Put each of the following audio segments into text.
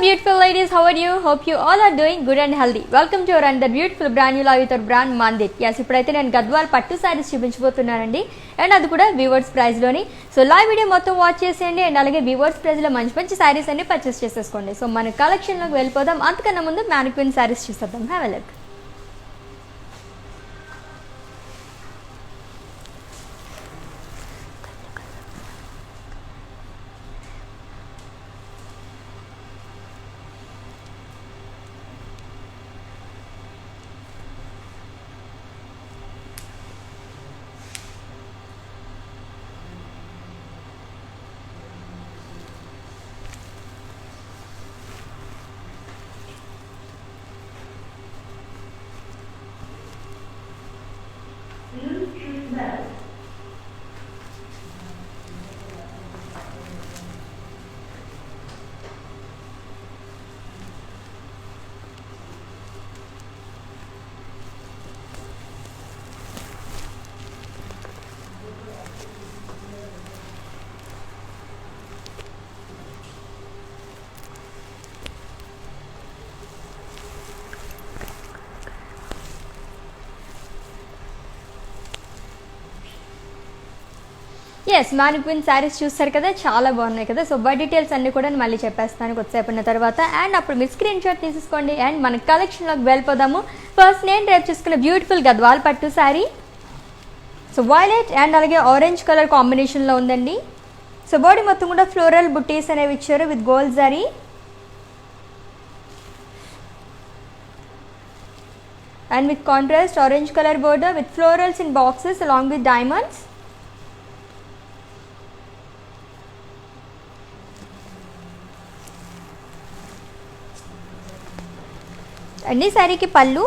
beautiful ladies, how are you? Hope you all are doing good and healthy. Welcome to our another beautiful brand new live with our brand Mandit. Yes, ఇప్పుడైతే నేను గద్వాల్ పట్టు saris చూపించబోతున్నానండి and అది కూడా viewers price లోని. So live video మొత్తం watch చేసేయండి and అలాగే viewers price లో మంచి మంచి సారీస్ అన్ని పర్చేస్ చేసేసుకోండి. సో మన కలెక్షన్ లోకి వెళ్ళిపోదాం. అంతకన్నా ముందు మ్యానిక్విన్ సారీస్ చూసేద్దాం. Have a look. Yes mannequin sarees చూస్తారు కదా, చాలా బాగున్నాయి కదా. సో బై డీటెయిల్స్ అన్ని కూడా నేను మళ్ళీ చెప్పేస్తాను కొద్దిసేపటిన తర్వాత. అండ్ అప్పుడు మీరు స్క్రీన్ షాట్ తీసుకోండి అండ్ మన కలెక్షన్లోకి వెళ్ళిపోదాము. ఫస్ట్ నేను రేపు చూసుకున్న బ్యూటిఫుల్ గద్వాల్ పట్టు శారీ. సో వైలెట్ అండ్ అలాగే ఆరెంజ్ కలర్ కాంబినేషన్లో ఉందండి. సో బాడీ మొత్తం కూడా ఫ్లోరల్ బుట్టీస్ అనేవి ఇచ్చారు with gold zari. And with contrast orange colour border with florals in boxes along with diamonds. అన్ని శారీకి పళ్ళు.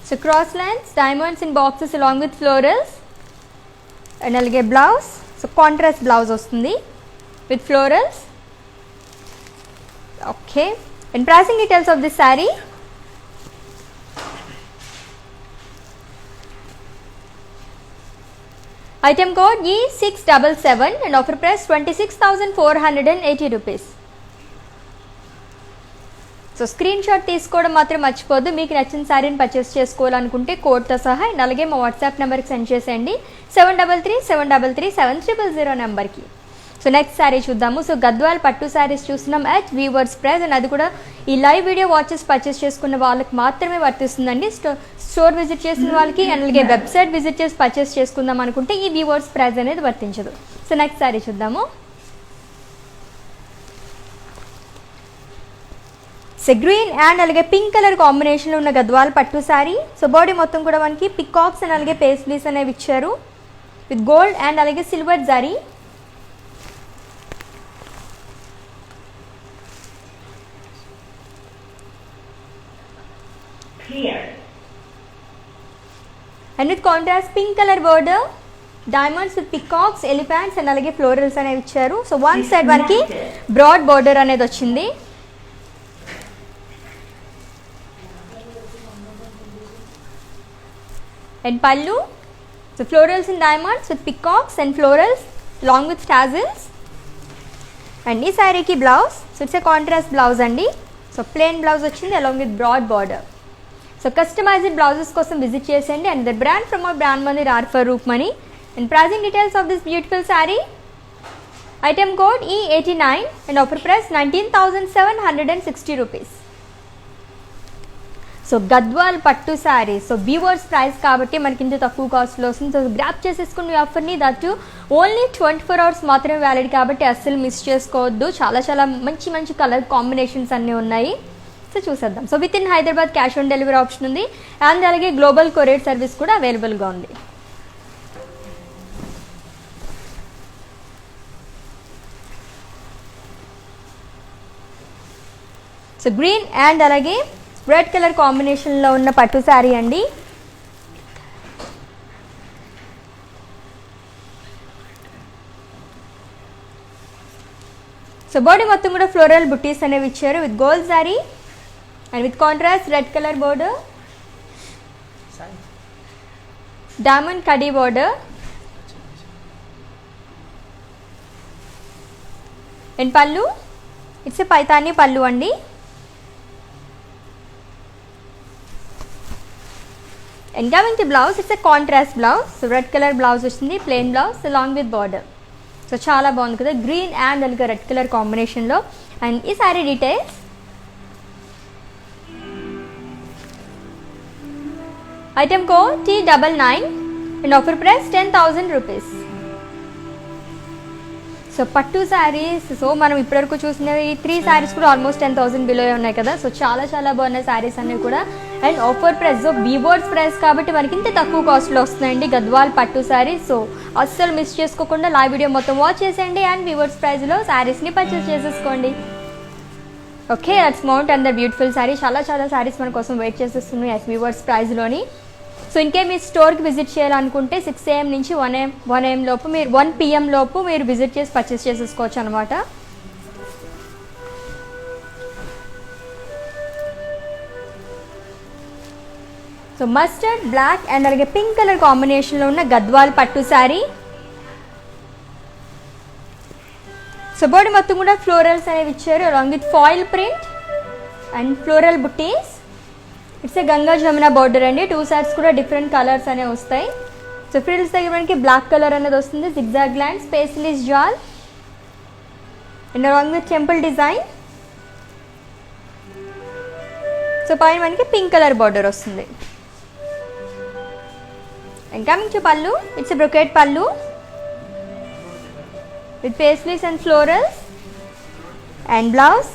So cross lines diamonds in boxes along with florals and అలాగే బ్లౌజ్. సో కాంట్రాస్ట్ బ్లౌజ్ వస్తుంది with florals. Okay and pricing details of this sari. Item code E677 and offer price 26,480 rupees. So screen shot తీసుకోవడం మాత్రం మర్చిపోద్దు. మీకు నచ్చిన శారీని purchase చేసుకోవాలనుకుంటే కోడ్తో సహా అండ్ అలాగే మా వాట్సాప్ నెంబర్కి సెండ్ చేసేయండి 7337337000 నెంబర్కి. సో నెక్స్ట్ శారీ చూద్దాము. సో గద్వాల్ పట్టు శారీస్ చూస్తున్నాం అట్ వీవర్స్ ప్రైస్ అండ్ అది కూడా ఈ లైవ్ వీడియో వాచెస్ పర్చేస్ చేసుకున్న వాళ్ళకి మాత్రమే వర్తిస్తుందండి. స్టోర్ విజిట్ చేసిన వాళ్ళకి అండ్ అలాగే వెబ్సైట్ విజిట్ చేసి పర్చేస్ చేసుకుందాం అనుకుంటే ఈ వీవర్స్ ప్రైస్ అనేది వర్తించదు. సో నెక్స్ట్ శారీ చూద్దాము. సో గ్రీన్ అండ్ అలాగే పింక్ కలర్ కాంబినేషన్లో ఉన్న గద్వాల్ పట్టు శారీ. సో బాడీ మొత్తం కూడా మనకి పికాక్స్ అండ్ అలాగే పేస్లీస్ అనేవి ఇచ్చారు విత్ గోల్డ్ అండ్ అలాగే silver zari. And with contrast pink colour border diamonds with peacocks elephants and అలాగే ఫ్లోరల్స్ అనేవి ఇచ్చారు. సో వన్ సైడ్ మనకి బ్రాడ్ బోర్డర్ అనేది వచ్చింది. And pallu, so florals in diamonds with peacocks and florals along with tassels. And ee saree ki blouse, so it's a contrast blouse andi. So plain blouse vachindi along with broad border. So customized blouses kosam visit chesandi and the brand from our brand Mandit are for Roopmani. And pricing details of this beautiful saree. Item code E89 and offer price 19,760 rupees. So Gadwal పట్టు sari. So viewers price కాబట్టి మనకి ఇంత తక్కువ కాస్ట్లో వస్తుంది. So grab చేసేసుకున్న ఆఫర్ని that only 24 hours మాత్రమే valid కాబట్టి అస్సలు మిస్ చేసుకోవద్దు. చాలా చాలా మంచి మంచి కలర్ కాంబినేషన్స్ అన్నీ ఉన్నాయి. సో చూసేద్దాం. So with in Hyderabad cash on delivery option ఉంది అండ్ అలాగే గ్లోబల్ కొరియర్ సర్వీస్ కూడా అవైలబుల్గా ఉంది. సో గ్రీన్ అండ్ అలాగే రెడ్ కలర్ కాంబినేషన్లో ఉన్న పట్టు శారీ అండి. సో బాడీ మొత్తం కూడా ఫ్లోరల్ బుట్టీస్ అనేవి ఇచ్చారు with gold sari and with contrast red colour border diamond kaddi border and pallu it's a Paithani పళ్ళు అండి. And coming to blouse, it's a contrast blouse. So red colour blouse వస్తుంది, plain blouse along with border. So చాలా బాగుంది కదా, green and అలాగే red colour కాంబినేషన్లో. And ఈ sari details, item code T99 and offer price 10,000 rupees. So pattu saris, so మనం ఇప్పటివరకు చూసినవి 3 శారీస్ కూడా ఆల్మోస్ట్ 10,000 బిలో ఉన్నాయి కదా. సో చాలా చాలా బాగున్నాయి శారీస్ అన్నీ కూడా. అండ్ ఆఫర్ ప్రైస్, బీబోర్డ్స్ ప్రైస్ కాబట్టి మనకి ఇంత తక్కువ కాస్ట్లో వస్తున్నాయండి గద్వాల్ పట్టు శారీస్. సో అస్సలు మిస్ చేసుకోకుండా లైవ్ వీడియో మొత్తం వాచ్ చేసేయండి అండ్ బీబోర్డ్స్ ప్రైస్లో శారీస్ని పర్చేస్ చేసేసుకోండి. Okay, that's mount and the beautiful sari. చాలా చాలా శారీస్ మన కోసం వెయిట్ చేసేస్తున్నాయి ఎస్ బీబోర్డ్స్ ప్రైస్లోని. సో ఇంకే మీ స్టోర్కి విజిట్ చేయాలనుకుంటే 6 AM నుంచి 1 AM లోపు మీరు 1 PM లోపు మీరు విజిట్ చేసి పర్చేస్ చేసేసుకోవచ్చు అనమాట. సో మస్టర్డ్, బ్లాక్ అండ్ అలాగే పింక్ కలర్ కాంబినేషన్లో ఉన్న గద్వాల్ పట్టు శారీ. సో బాడీ మొత్తం కూడా ఫ్లోరల్స్ అనేవి ఇచ్చారు along with foil print and floral buttis. It's a Ganga Jamuna border అండి. 2 సైడ్స్ కూడా డిఫరెంట్ కలర్స్ అనేవి వస్తాయి. సో ఫ్రిల్స్ దగ్గర మనకి బ్లాక్ కలర్ అనేది వస్తుంది, zigzag lines, paisleys jaal and along with temple design. So పైన మనకి పింక్ కలర్ బార్డర్ వస్తుంది. And coming to pallu, it's brocade pallu with paisleys and florals. And blouse,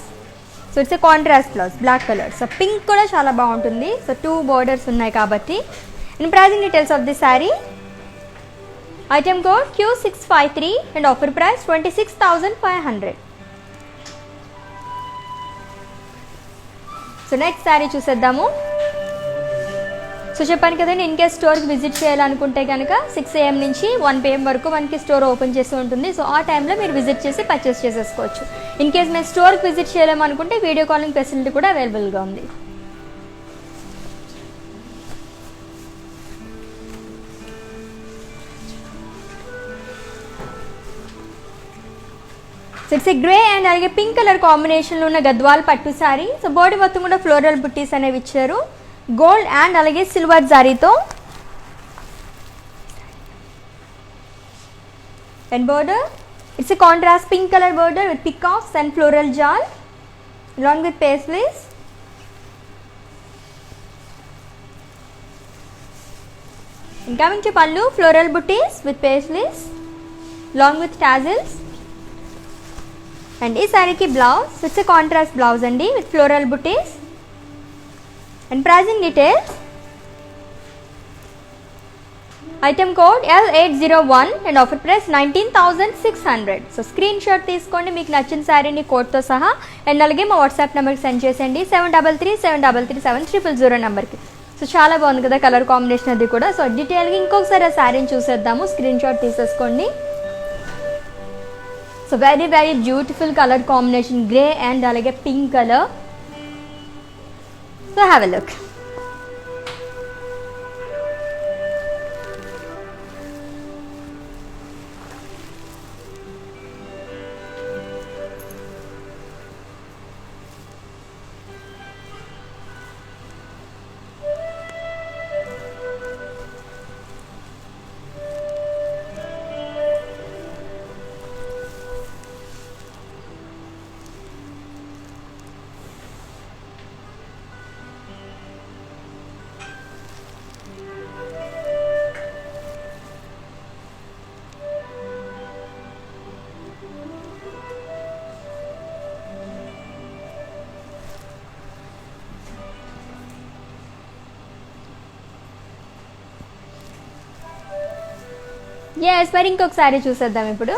so it's a contrast blouse, black colour. So pink కూడా చాలా బాగుంటుంది. So 2 borders ఉన్నాయి కాబట్టి. And pricing details of the sari, item code Q653 and offer price 26,500. So next sari చూసేద్దాము. So చెప్పాను కదండి, in case స్టోర్కి visit చేయాలనుకుంటే కనుక 6 AM నుంచి 1 PM వరకు మనకి స్టోర్ ఓపెన్ చేసి ఉంటుంది. సో ఆ టైంలో మీరు విజిట్ చేసి పర్చేస్ చేసేసుకోవచ్చు. ఇన్ కేస్ మేము స్టోర్కి విజిట్ చేయలేమనుకుంటే వీడియో కాలింగ్ ఫెసిలిటీ కూడా అవైలబుల్గా ఉంది. So it's A grey and అలాగే పింక్ కలర్ కాంబినేషన్లో ఉన్న గద్వాల్ పట్టు శారీ. సో బాడీ మొత్తం కూడా ఫ్లోరల్ బుట్టీస్ అనేవి ఇచ్చారు గోల్డ్ అండ్ అలాగే సిల్వర్ జారీతో. And border, it's a contrast pink colour border with peacocks and floral jaal along with paisleys. And coming to pallu, floral booties with paisleys along with tassels. And this saree ki blouse, it's a contrast blouse andi with floral booties. And pricing details, item code L801 and offer price 19,600. So screenshot తీసుకోండి మీకు నచ్చిన శారీని కోడ్తో సహా. And అలాగే మా WhatsApp నెంబర్కి send చేసేయండి 7337337000 నెంబర్కి. సో చాలా బాగుంది కదా కలర్ కాంబినేషన్ అది కూడా. సో డీటెయిల్గా ఇంకొకసారి ఆ శారీని చూసేద్దాము, స్క్రీన్షాట్ తీసేసుకోండి. So very very beautiful colour combination, grey and అలాగే pink colour. So have a look. Yes, మరి ఇంకొకసారి చూసేద్దాం ఇప్పుడు.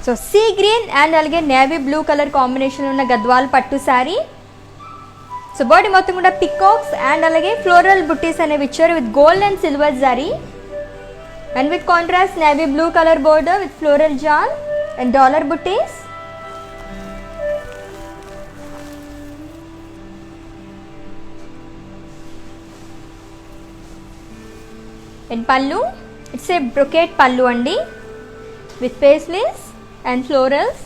సో సీ గ్రీన్ అండ్ అలాగే నేవీ బ్లూ కలర్ కాంబినేషన్ ఉన్న గద్వాల్ పట్టు శారీ. సో బాడీ మొత్తం కూడా పికాక్స్ అండ్ అలాగే ఫ్లోరల్ బుట్టీస్ అనేవి ఇచ్చారు with gold and silver zari and with contrast navy blue colour border with floral jaal and dollar buttis. And పళ్ళు, ఇట్స్ ఏ బ్రొకేట్ పళ్ళు అండి. with paisleys and florals.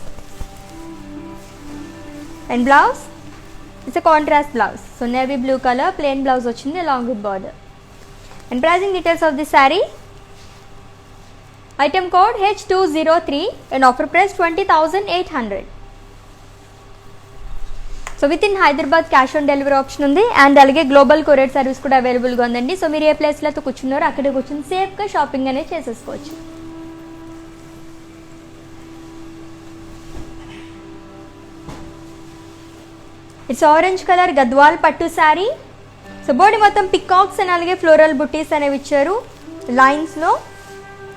And blouse, it's a contrast blouse. So navy blue color plain blouse ochindi along with border. And pricing details of this saree. Item code H203 and offer price 20,800. So with in Hyderabad cash on delivery option ఉంది and అలాగే global courier service కూడా అవైలబుల్గా ఉందండి. So మీరు ఏ ప్లేస్లో అయితే కూర్చున్నారో అక్కడే కూర్చొని సేఫ్గా షాపింగ్ అనేది చేసేసుకోవచ్చు. ఇట్స్ ఆరెంజ్ కలర్ గద్వాల్ పట్టు శారీ. సో బాడీ మొత్తం పికాక్స్ అండ్ అలాగే ఫ్లోరల్ బుట్టీస్ అనేవి ఇచ్చారు లైన్స్లో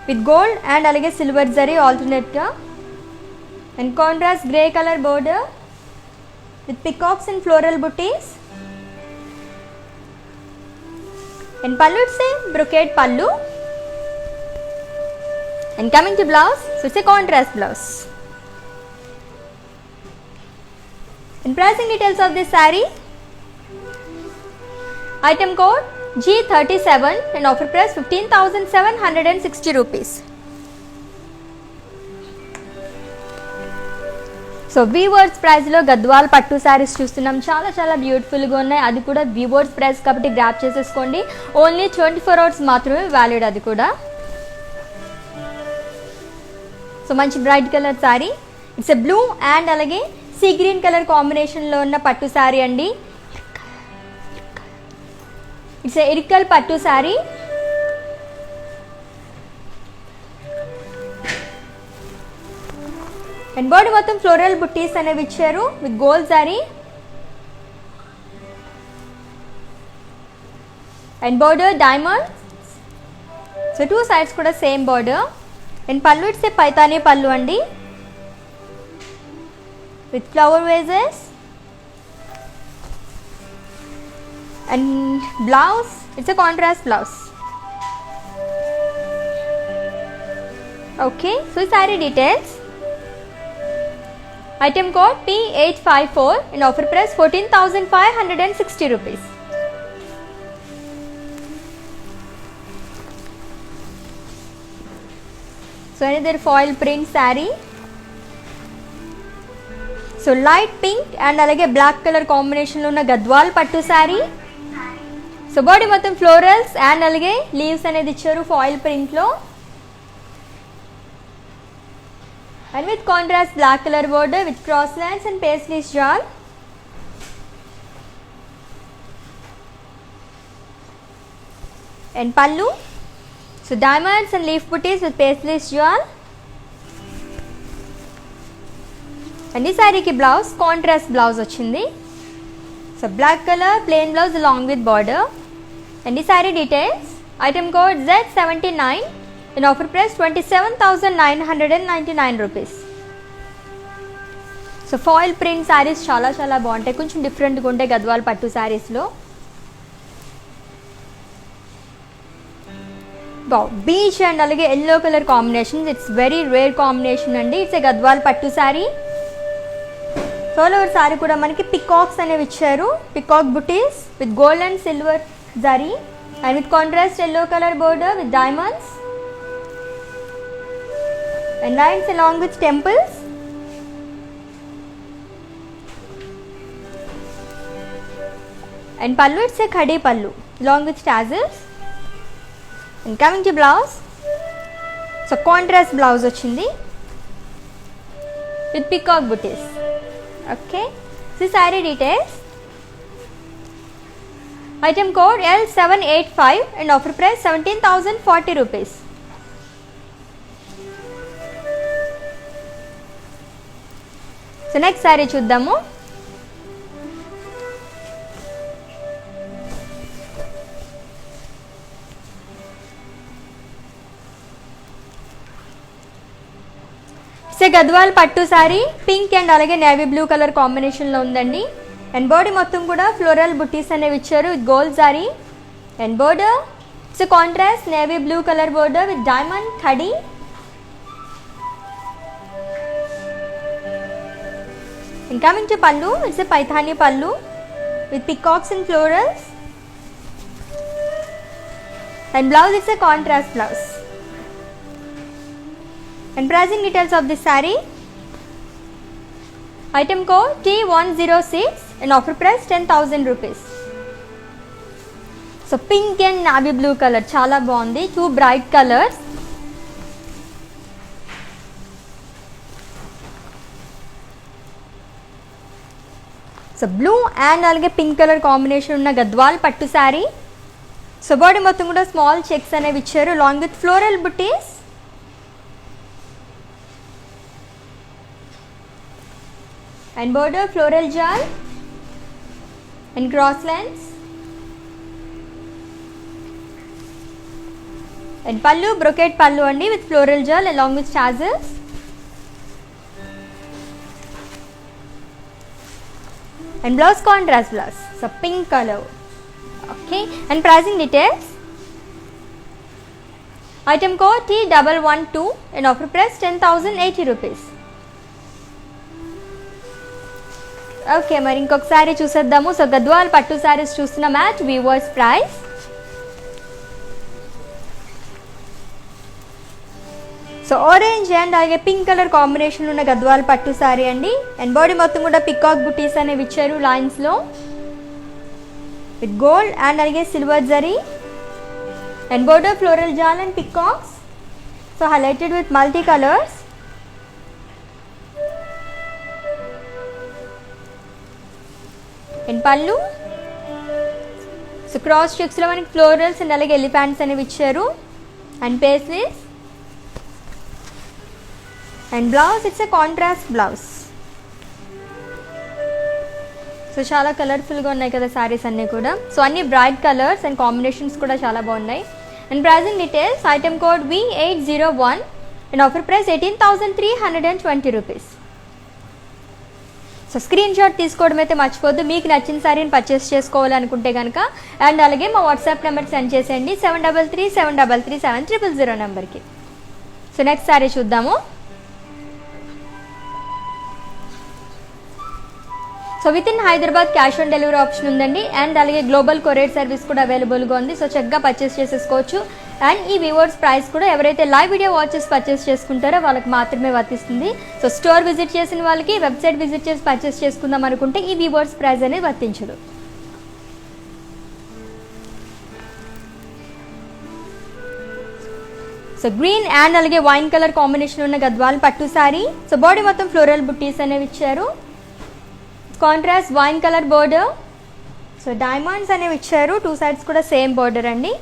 విత్ గోల్డ్ అండ్ అలాగే సిల్వర్ జరీ ఆల్టర్నేట్గా. And contrast grey colour border with peacocks and floral booties. And pallu, it's a brocade pallu. And coming to blouse, so it's a contrast blouse. And pricing details of this saree. Item code G37 and offer price 15,760 rupees. So weavers ప్రైస్లో గద్వాల్ పట్టు శారీస్ చూస్తున్నాం. చాలా చాలా బ్యూటిఫుల్గా ఉన్నాయి. అది కూడా weavers price కాబట్టి grab చేసేసుకోండి. ఓన్లీ 24 hours మాత్రమే వ్యాలిడ్ అది కూడా. సో మంచి bright colour sari. It's a blue and అలాగే సీ గ్రీన్ కలర్ కాంబినేషన్లో ఉన్న పట్టు శారీ అండి. ఇట్స్ ఎ ఇరికల్ పట్టు శారీ. అండ్ బాడీ మొత్తం ఫ్లోరల్ బుట్టీస్ అనేవి ఇచ్చారు with gold sorry. And border diamond. So 2 sides కూడా సేమ్ బార్డర్. అండ్ పళ్ళు ఇట్స్ ఏ పైతానీ పళ్ళు అండి with flower vases. And blouse it's a contrast blouse. Okay, so ఈ sari details. Item code P854 and offer price 14,560 rupees. So another foil print saree. So light pink and alage black color combination lo unna gadwal pattu saree. So body మొత్తం florals and alage leaves అనేది ఇచ్చారు foil print లో. And with contrast black color border with cross lines and paisley shawl. And pallu, so diamonds and leaf booties with paisley shawl. And this saree ki blouse contrast blouse ochindi. So black color plain blouse along with border. And this saree details. Item code Z79 and offer price 27,999 rupees. So foil print saris చాలా చాలా బాగుంటాయి. కొంచెం డిఫరెంట్గా ఉంటాయి గద్వాల్ పట్టు శారీస్లో. Beach and అలాగే yellow colour combination. It's very rare combination అండి. ఇట్స్ ఏ గద్వాల్ పట్టు శారీ. ఆల్ ఓవర్ శారీ కూడా మనకి పికాక్స్ అనేవి ఇచ్చారు. Peacock buttis with gold and silver zari and with contrast yellow colour border with diamonds and lines along with temples. And pallu, it's a khadi pallu along with tassels. And coming to blouse, so contrast blouse ochindi with peacock booties. Okay, so saree details. Item code L785 and offer price 17,040 rupees. So next sari చూద్దాము. గద్వాల్ పట్టు sari pink and అలాగే navy blue colour కాంబినేషన్లో ఉందండి. And body మొత్తం కూడా floral బుట్టీస్ అనేవి ఇచ్చారు with gold sari. And border it's contrast navy blue colour border with diamond khadi. And coming to pallu, it's a paithani pallu with peacocks and florals. And blouse, it's a contrast blouse. And pricing details of this saree. Item code T106 and offer price 10,000 rupees. So pink and navy blue color చాలా బాగుంది, 2 bright colors. So blue and అలాగే pink colour combination ఉన్న గద్వాల్ పట్టు sari. So body మొత్తం కూడా small checks అనేవి ఇచ్చారు long with floral buttis. And border floral jaal and cross lines. And pallu brocade pallu అండి with floral jaal along with tassels. And blouse contrast blouse, so pink color. Okay, and pricing details. Item code T112 and offer price 10,080 rupees. Okay, మరి ఇంకొకసారి చూసేద్దాము. So Gadwal పట్టు సారీస్ చూస్తున్నాం at viewers price. So orange and అలాగే pink colour combination ఉన్న గద్వాల్ పట్టు sorry అండి. And body మొత్తం కూడా పికాక్ బుటీస్ అనేవి ఇచ్చారు లైన్స్లో విత్ గోల్డ్ అండ్ అలాగే silver zari. And border floral jaal and peacocks, so highlighted with multi colours. And pallu so cross చెక్స్లో మనకి ఫ్లోరల్స్ అండ్ అలాగే ఎలిఫెంట్స్ అనేవి ఇచ్చారు. And paisleys. And blouse it's a contrast blouse. So చాలా కలర్ఫుల్గా ఉన్నాయి కదా శారీస్ అన్నీ కూడా. సో అన్ని బ్రైట్ కలర్స్ అండ్ కాంబినేషన్స్ కూడా చాలా బాగున్నాయి. And pricing details. Item code V801 and offer price 18,320 rupees. So screen shot తీసుకోవడం అయితే మర్చిపోద్దు. మీకు నచ్చిన శారీని పర్చేస్ చేసుకోవాలనుకుంటే కనుక. అండ్ అలాగే మా వాట్సాప్ నెంబర్ సెండ్ చేసేయండి 7337337000 నెంబర్కి. సో నెక్స్ట్ శారీ చూద్దాము. So with in Hyderabad cash on delivery option ఉందండి. అండ్ అలాగే గ్లోబల్ కొరియర్ సర్వీస్ కూడా అవైలబుల్గా ఉంది. సో చక్కగా పర్చేస్ చేసేసుకోవచ్చు. అండ్ ఈ వ్యూవర్స్ ప్రైస్ కూడా ఎవరైతే లైవ్ వీడియో వాచెస్ పర్చేస్ చేసుకుంటారో వాళ్ళకి మాత్రమే వర్తిస్తుంది. సో స్టోర్ విజిట్ చేసిన వాళ్ళకి, వెబ్సైట్ విజిట్ చేసి పర్చేస్ చేసుకుందాం అనుకుంటే ఈ వ్యూవర్స్ ప్రైస్ అనేది వర్తించదు. సో గ్రీన్ అండ్ అలాగే వైన్ కలర్ కాంబినేషన్ ఉన్న గద్వాల్ పట్టు సారీ. సో బాడీ మొత్తం ఫ్లోరల్ బుట్టీస్ అనేవి ఇచ్చారు. Contrast wine colour border. So diamonds అనేవి ఇచ్చారు, 2 sides కూడా సేమ్ బోర్డర్ అండి.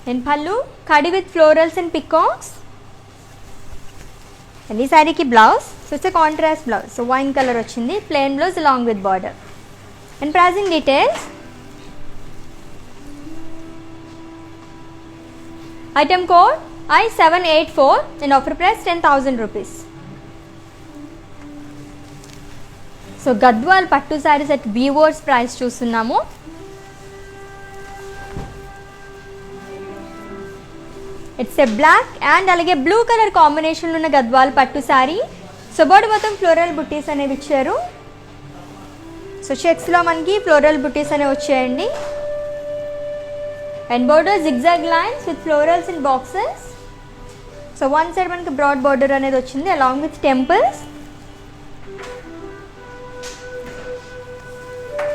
అండ్ పళ్ళు కడి with florals and peacocks. And ఈ శారీకి blouse so it's contrast blouse. So wine colour వచ్చింది, plain blouse along with border. And pricing details. Item code I784 and offer price 10,000 rupees. So Gadwal pattu saris at weavers price చూస్తున్నాము. It's a black and అలాగే blue colour combination ఉన్న గద్వాల్ పట్టు sari. So body మొత్తం floral బుట్టీస్ అనేవి ఇచ్చారు. So చెక్స్లో మనకి ఫ్లోరల్ బుట్టీస్ అనేవి వచ్చాయండి. And border zigzag lines with florals and boxes. So one side మనకి బ్రాడ్ బోర్డర్ అనేది వచ్చింది along with temples.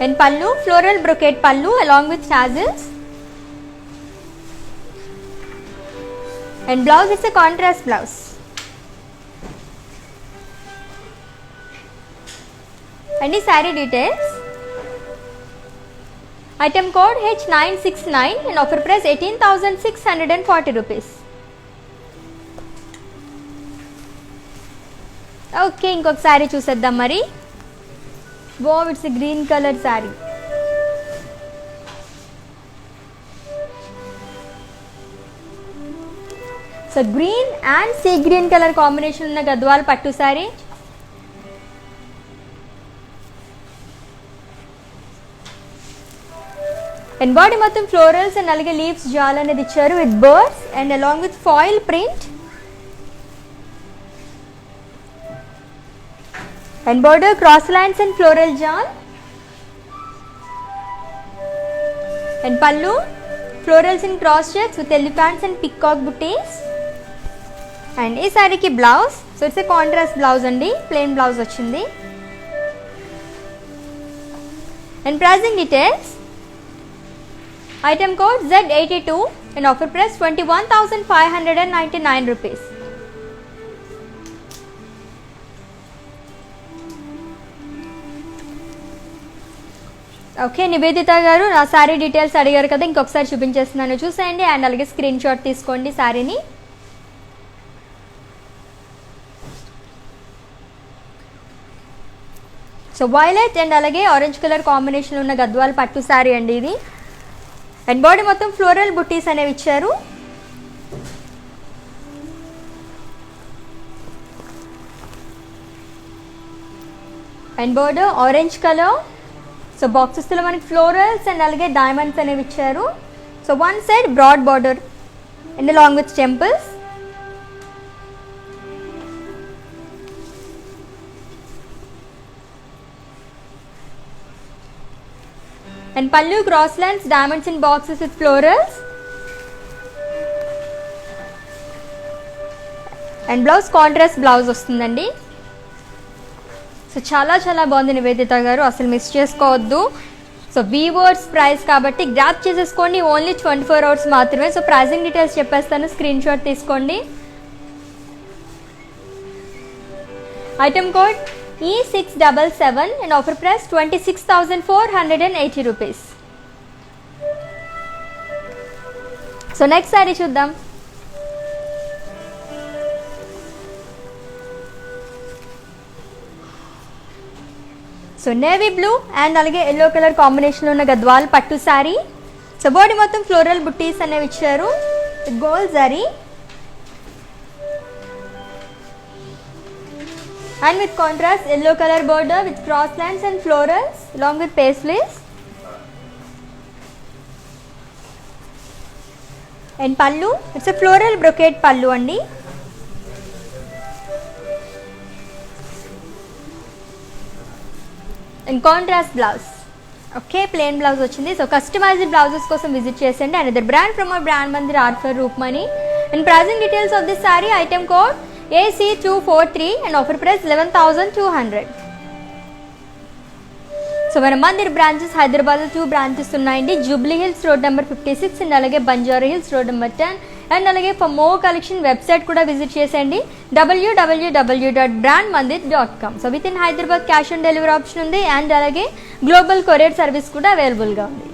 And pallu floral brocade pallu along with tassels. And blouse it's a contrast blouse. And ఈ sari details. Item code H969 and offer price 18,640 rupees. Okay, ఇంకొక శారీ చూసేద్దాం మరి. Wow, it's a green color saree. So green and sea green color combination ఉన్న గద్వాల్ పట్టు saree. And body మొత్తం florals and అలాగే leaves జాల్ అనేది ఇచ్చారు with birds and along with foil print. And border cross lines and floral jal. And pallu florals in cross checks with elephants and peacock booties. And ఈ శారీకి blouse, so it's a contrast blouse అండి, plain blouse వచ్చింది. And pricing details, item code Z82 and offer price 21,599 rupees. Okay Niveditha గారు, నా sari details అడిగారు కదా, ఇంకొకసారి చూపించేస్తున్నాను చూసేయండి. అండ్ అలాగే స్క్రీన్ షాట్ తీసుకోండి శారీని. సో వైలెట్ అండ్ అలాగే ఆరెంజ్ కలర్ కాంబినేషన్ ఉన్న గద్వాల్ పట్టు శారీ అండి ఇది. అండ్ బాడీ మొత్తం ఫ్లోరల్ బుట్టీస్ అనేవి ఇచ్చారు. And border orange colour. So బాక్సెస్లో మనకి ఫ్లోరల్స్ అండ్ అలాగే డైమండ్స్ అనేవి ఇచ్చారు. So one side broad border and along with temples. And pallu cross lines, diamonds in boxes with florals. And blouse contrast blouse వస్తుందండి. So చాలా చాలా బాగుంది నివేదిత గారు, అసలు మిస్ చేసుకోవద్దు. సో వీవర్స్ ప్రైస్ కాబట్టి గ్రాప్ చేసేసుకోండి, ఓన్లీ 24 hours మాత్రమే. సో ప్రైజింగ్ డీటెయిల్స్ చెప్పేస్తాను, స్క్రీన్ షాట్ తీసుకోండి. Item code E677 and offer price 26,480 rupees. So next sorry చూద్దాం. సో నేవీ బ్లూ అండ్ అలాగే ఎల్లో కలర్ కాంబినేషన్లో ఉన్న గద్వాల్ పట్టు శారీ. సో బాడీ మొత్తం ఫ్లోరల్ బుట్టీస్ అనేవి ఇచ్చారు, gold zari and with contrast yellow color border with cross lines and florals along with paisleys. And pallu, it's a floral brocade pallu andi. And contrast blouse. Okay plain blouse వచ్చింది. So customised blouses కోసం visit చేసండి. Another brand from our brand Mandir art for Roopmani. And pricing details of this sari, item code AC243 and offer price 11,200. So మన Mandir branches హైదరాబాద్లో 2 branches ఉన్నాయండి. Jubilee Hills road number 56 and అలాగే Banjara Hills road number 10. And అలాగే for more collection website కూడా visit చేసేయండి, www.brandmandir.com. So with in Hyderabad cash on delivery option ఉంది and అలాగే global courier service కూడా అవైలబుల్గా ఉంది.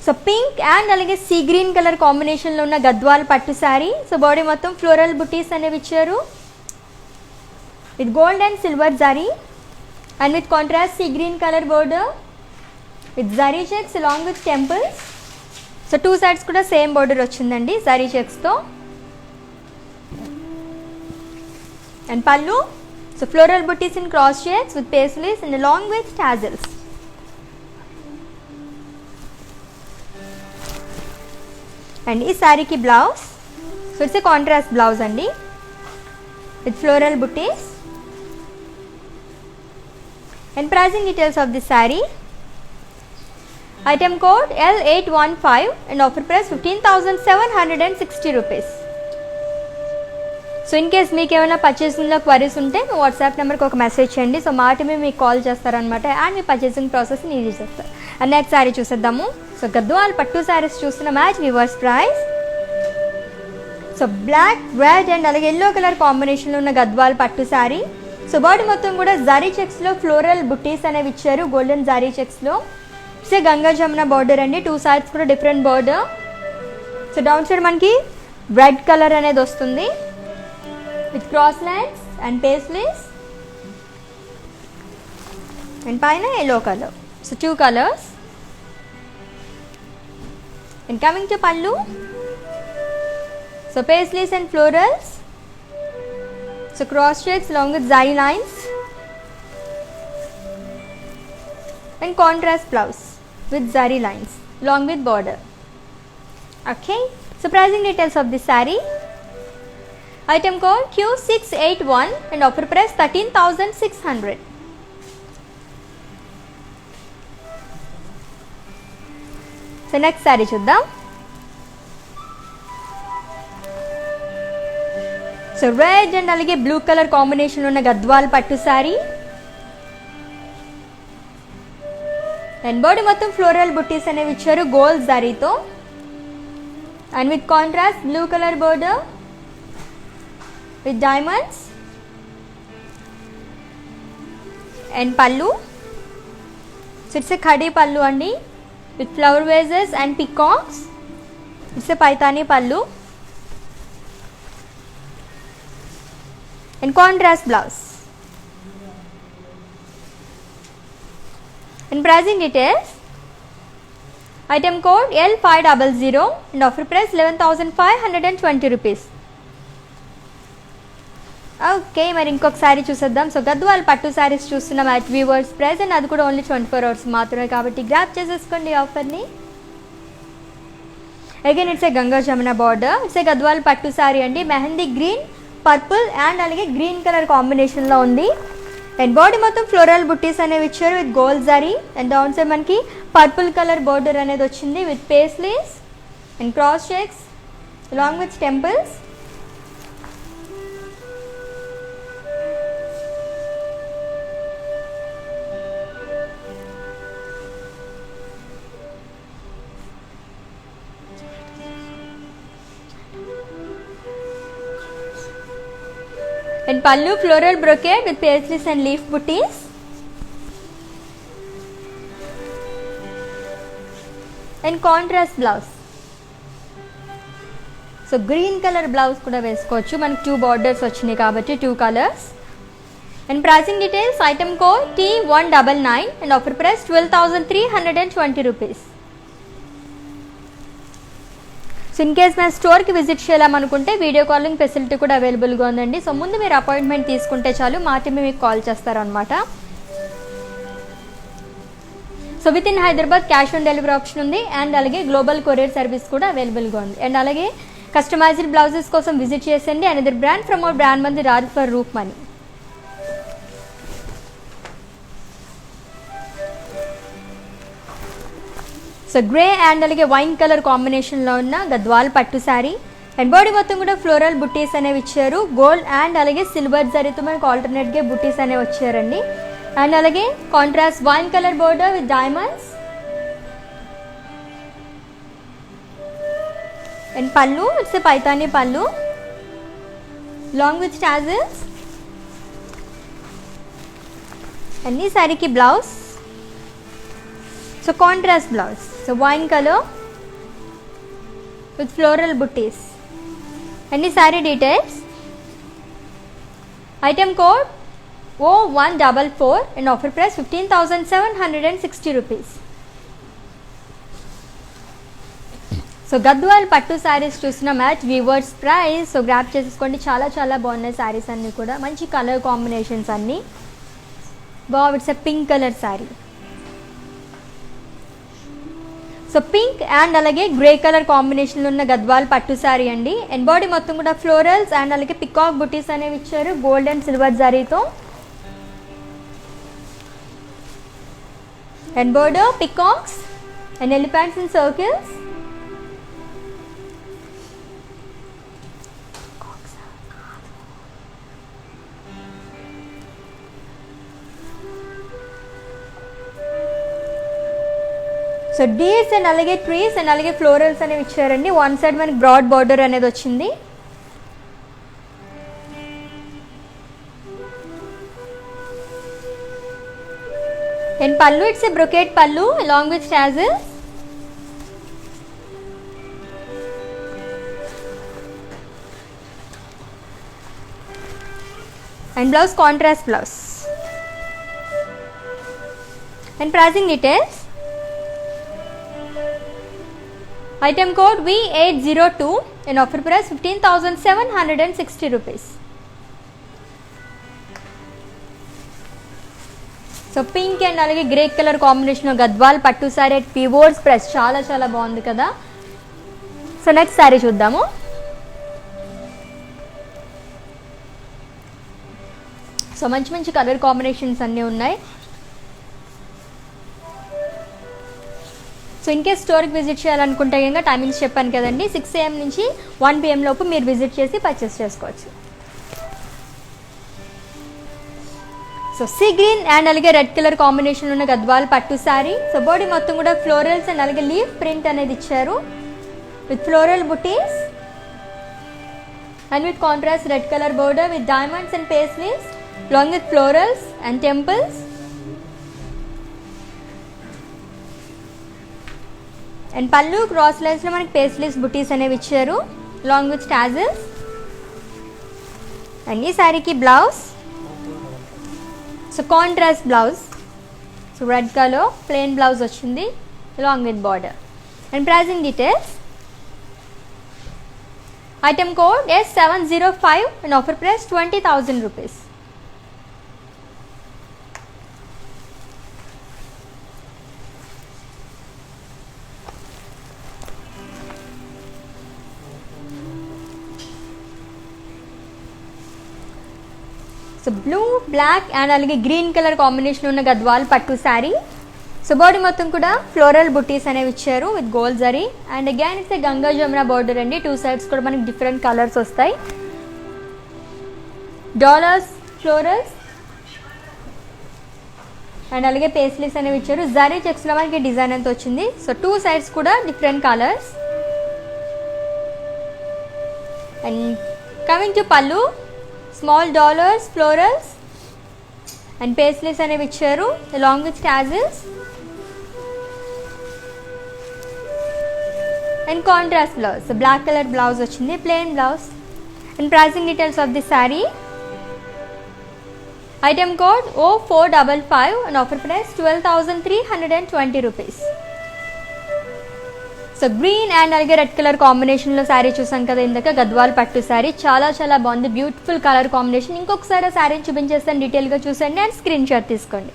సో పింక్ అండ్ అలాగే సీ గ్రీన్ కలర్ కాంబినేషన్లో ఉన్న గద్వాల్ పట్టు శారీ. సో బాడీ మొత్తం ఫ్లోరల్ బుటీస్ అనేవి ఇచ్చారు with gold and silver zari and with contrast sea green colour border with zari checks along with temples. So 2 sides కూడా సేమ్ బోర్డర్ వచ్చిందండి జరీ చెక్స్తో. అండ్ పల్లు, so floral buttis in cross shades with paisleys and along with tassels. And ఈ శారీకి blouse, so it's a contrast blouse అండి with floral buttis. And pricing details of this sari, item code L815 and offer price 15,760 rupees. So in case మీకు ఏమైనా పర్చేసింగ్లో queries ఉంటే మీ WhatsApp నెంబర్కి ఒక message చేయండి. So మా టీమే మీకు కాల్ చేస్తారనమాట అండ్ మీ పర్చేసింగ్ ప్రాసెస్ని ఈజీ చేస్తారు. అండ్ నెక్స్ట్ శారీ చూసేద్దాము. సో గద్వాల్ పట్టు శారీస్ చూస్తున్న match weavers price. So black, red and అలాగే ఎల్లో కలర్ కాంబినేషన్లో ఉన్న గద్వాల్ పట్టు శారీ. సో బాడీ మొత్తం కూడా జరీ చెక్స్లో ఫ్లోరల్ బుట్టీస్ అనేవి ఇచ్చారు, గోల్డెన్ జరీ చెక్స్లో. సో గంగా జమున బార్డర్ అండి, 2 sides కూడా different border. So down side మనకి రెడ్ కలర్ అనేది వస్తుంది with cross lines and paisleys. And పైన yellow colour. So 2 colors. And coming to pallu, so paisleys and florals, so cross checks along with zari lines and contrast blouse with zari lines along with border. Okay, so pricing details of this saree, item code Q681 and offer price 13,600. So next sari చూద్దాం. So red and అలాగే blue colour combination ఉన్న గద్వాల్ పట్టు sari. And body మొత్తం floral బుట్టీస్ అనేవి ఇచ్చారు gold జరీతో. And with contrast blue colour border with diamonds. And pallu, so it's a ఖడీ పళ్ళు అండి with flower vases and peacocks. It's a Paithani pallu. And contrast blouse. And pricing details, item code L500 and offer price 11,520 rupees. Okay, మరి ఇంకొకసారి చూసేద్దాం. So Gadwal pattu sarees చూస్తున్నాం at weavers price, and అది కూడా only 24 hours మాత్రమే, కాబట్టి గ్రాప్ చేసేసుకోండి ఆఫర్ని. Again it's a Ganga Jamuna border. It's a Gadwal పట్టు శారీ అండి. మెహందీ గ్రీన్, పర్పుల్ అండ్ అలాగే గ్రీన్ కలర్ కాంబినేషన్లో ఉంది. అండ్ బాడీ మొత్తం ఫ్లోరల్ బుట్టీస్ అనేవి ఇచ్చారు with gold zari. And down side మనకి పర్పుల్ కలర్ బోర్డర్ అనేది వచ్చింది with paisleys and cross checks along with temples. And pallu floral brocade with paisleys and leaf booties. And contrast blouse. So green color blouse kuda vesukochu. Manaki 2 borders vachinayi kabatti 2 colors. And pricing details, item code T199 and offer price 12,320 rupees. So in case మేము స్టోర్కి visit చేయాలనుకుంటే video calling facility కూడా అవైలబుల్గా ఉందండి. So ముందు మీరు appointment తీసుకుంటే చాలు, మా టీమ్ మీకు కాల్ చేస్తారనమాట. So with in Hyderabad cash on delivery option ఉంది. అండ్ అలాగే గ్లోబల్ కొరియర్ సర్వీస్ కూడా అవైలబుల్గా ఉంది. అండ్ అలాగే కస్టమైజ్డ్ బ్లౌజెస్ కోసం విజిట్ చేసండి. Another brand from our brand Mandir రాజ్ for Roopmani. So grey and అలాగే వైన్ కలర్ కాంబినేషన్లో ఉన్న గద్వాల్ పట్టు శారీ. అండ్ బాడీ మొత్తం కూడా ఫ్లోరల్ బుట్టీస్ అనేవి ఇచ్చారు. గోల్డ్ అండ్ అలాగే సిల్వర్ జరీతో మనకు ఆల్టర్నేట్గా బుట్టీస్ అనేవి వచ్చారండి. అండ్ అలాగే contrast wine colour border with diamonds. And పళ్ళు, ఇట్స్ ఏ పైతానీ పళ్ళు లాంగ్ విత్ టాజిల్స్. అండ్ ఈ శారీకి blouse, so contrast blouse, so wine colour with floral booties. And the saree details, item code O144 and offer price 15,760 rupees. So Gadwal pattu sarees చూస్తున్నాం at weavers price. So grab చేసేసుకోండి, చాలా చాలా బాగున్నాయి శారీస్ అన్నీ కూడా, మంచి కలర్ కాంబినేషన్స్ అన్నీ బాగా. It's a pink colour sari. So pink and అలాగే గ్రే కలర్ కాంబినేషన్లో ఉన్న గద్వాల్ పట్టు శారీ అండి. అండ్ బాడీ మొత్తం కూడా ఫ్లోరల్స్ అండ్ అలాగే పికాక్ బుటీస్ అనేవి ఇచ్చారు గోల్డ్ అండ్ సిల్వర్ జరీతో. And border peacocks and elephants in circles. So deers and అలాగే ట్రీస్ అండ్ అలాగే ఫ్లోరల్స్ అనేవి ఇచ్చారండి. వన్ సైడ్ మనకి బ్రాడ్ బార్డర్ అనేది వచ్చింది. అండ్ పళ్ళు, it's a brocade pallu along with tassels. And blouse contrast blouse. And pricing details, item code V802 and offer price 15,760 rupees. So pink and అలాగే grey colour combination Gadwal పట్టు sari at weavers price. చాలా చాలా బాగుంది కదా. So next sari చూద్దాము. So మంచి మంచి colour combinations అన్నీ ఉన్నాయి. సో ఇన్ కేస్ స్టోర్కి విజిట్ చేయాలనుకుంటే కనుక టైమింగ్స్ చెప్పాను కదండి, 6 AM నుంచి 1 PM లోపు మీరు విజిట్ చేసి పర్చేస్ చేసుకోవచ్చు. సో సీ గ్రీన్ అండ్ అలాగే రెడ్ కలర్ కాంబినేషన్ ఉన్న గద్వాల్ పట్టు శారీ. సో బాడీ మొత్తం కూడా ఫ్లోరల్స్ అండ్ అలాగే లీఫ్ ప్రింట్ అనేది ఇచ్చారు with floral buttis and with contrast red colour border with diamonds and paisleys along with florals and temples. And pallu cross లైన్స్లో మనకి పేస్లీస్ బుటీస్ అనేవి ఇచ్చారు along with tassels. అండ్ ఈ శారీకి blouse so contrast blouse, so red colour plain blouse వచ్చింది along with border. And pricing details, item code S705 and offer price 20,000 rupees. So blue black and అలాగే green colour combination ఉన్న గద్వాల్ పట్టు sari. So body మొత్తం కూడా floral బుటీస్ అనేవి ఇచ్చారు with gold zari and again it's Ganga Jamuna border అండి. Two sides కూడా మనకి డిఫరెంట్ కలర్స్ వస్తాయి. డాలర్స్ ఫ్లోరల్స్ అండ్ అలాగే పేస్లీస్ అనేవి ఇచ్చారు. జరీ చెక్స్లో మనకి డిజైన్ అంతా వచ్చింది. సో టూ సైడ్స్ కూడా different colours. And coming to pallu, small dollars florals and paisleys అనేవి ఇచ్చారు along with tassels and contrast blouse. Black colour blouse వచ్చింది, plain blouse. And pricing details of the sari, item code O455 and offer price 12,320 rupees. So green and అలాగే red colour కాంబినేషన్లో శారీ చూసాం కదా ఇందాక, గద్వాల్ పట్టు శారీ. చాలా చాలా బాగుంది, బ్యూటిఫుల్ కలర్ కాంబినేషన్. ఇంకొకసారి ఆ శారీని చూపించేస్తాను, డీటెయిల్గా చూసండి అండ్ స్క్రీన్ షాట్ తీసుకోండి.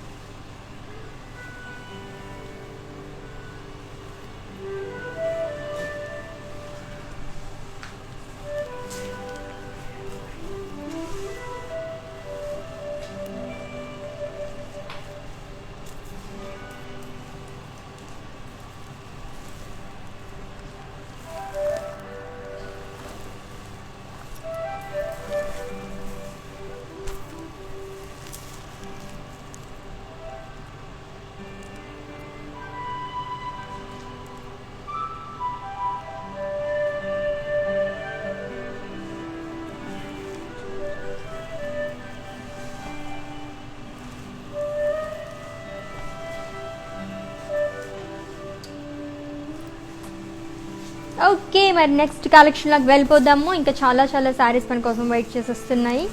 ఓకే, మరి నెక్స్ట్ కలెక్షన్లోకి వెళ్ళిపోదాము. ఇంకా చాలా చాలా శారీస్ మన కోసం వెయిట్ చేసి వస్తున్నాయి.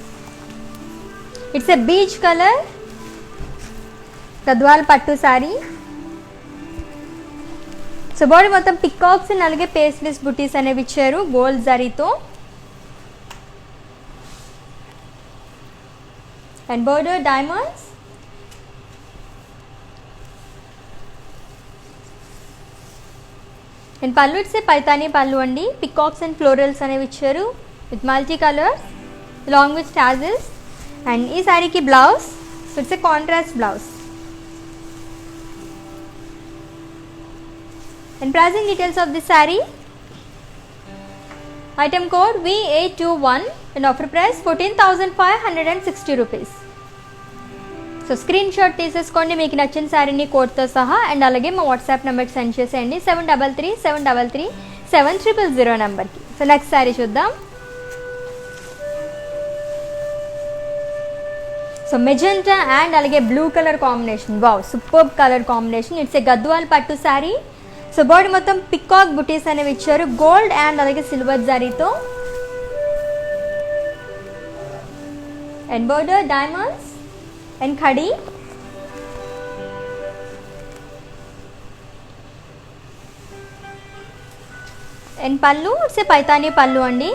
It's a peach colour Gadwal పట్టు శారీ. సో బాడీ మొత్తం పికాక్స్ అండ్ అలాగే పేస్లీస్ బుటీస్ అనేవి ఇచ్చారు గోల్డ్ జరీతో. And border diamonds. అండ్ పళ్ళు ఇట్స్ పైతానీ పళ్ళు అండి. పికాక్స్ అండ్ ఫ్లోరల్స్ అనేవి ఇచ్చారు with multi colours along with tassels. And ఈ శారీకి blouse, so it's a contrast blouse. And pricing details of this sari, item code V821 and offer price 14,560 rupees. So screen shot తీసేసుకోండి మీకు నచ్చిన శారీని కోడ్తో సహా. అండ్ అలాగే మా వాట్సాప్ నెంబర్కి సెండ్ చేసేయండి 7337337000 నెంబర్కి. సో నెక్స్ట్ శారీ చూద్దాం. సో మెజెంటా అండ్ అలాగే blue colour combination, wow superb colour combination. It's a Gadwal పట్టు శారీ. సో బాడీ మొత్తం పికాక్ బుటీస్ అనేవి ఇచ్చారు గోల్డ్ అండ్ అలాగే సిల్వర్ జరీతో. అండ్ బోర్డర్ డైమండ్స్ అండ్ ఖడీ. అండ్ పళ్ళు ఇట్స్ పైతానీ పళ్ళు అండి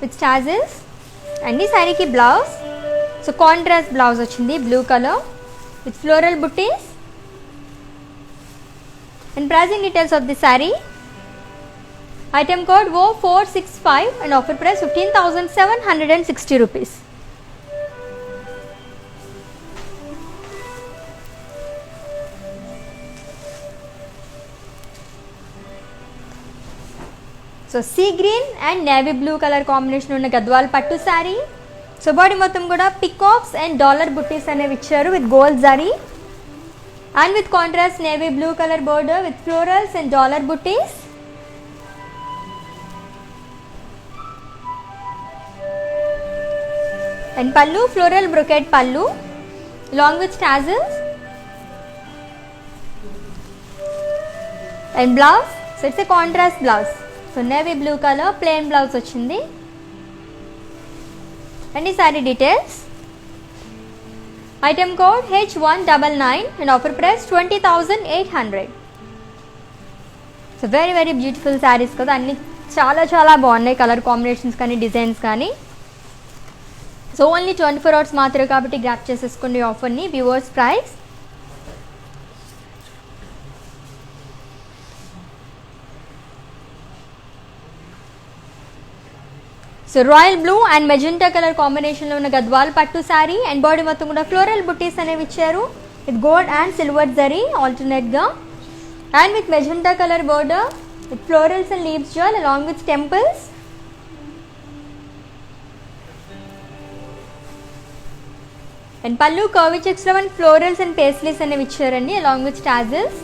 విత్ టాజిల్స్. అండ్ ఈ శారీకి బ్లౌజ్, సో కాంట్రాస్ట్ బ్లౌజ్ వచ్చింది blue colour with floral buttis. And pricing details of the sari, item code O465 and offer price 15,760 rupees. So sea green and navy blue colour combination ఉన్న గద్వాల్ పట్టు sari. So body మొత్తం కూడా peacocks and dollar buttis అనేవి ఇచ్చారు with gold zari and with contrast navy blue colour border with florals and dollar buttis. And pallu floral brocade pallu along with tassels and blouse. So it's a contrast blouse. So navy blue color plain blouse వచ్చింది. And the saree details. Item code H199 and offer price 20,800. So very beautiful sarees కదా, అన్ని చాలా బాగున్నాయి colour combinations కానీ designs కానీ. So only 24 hours మాత్రమే కాబట్టి grab చేసేసుకోండి ఆఫర్ని. Viewers price so royal blue and magenta colour కాంబినేషన్లో ఉన్న గద్వాల్ పట్టు శారీ అండ్ బాడీ మొత్తం కూడా ఫ్లోరల్ బుట్టీస్ అనేవి ఇచ్చారు with gold and silver zari ఆల్టర్నేట్గా and with magenta colour border with florals and leaves jaal along with temples. And pallu curvy చెక్స్లో అండ్ ఫ్లోరల్స్ అండ్ పేస్లీస్ అనేవి ఇచ్చారండి along with tassels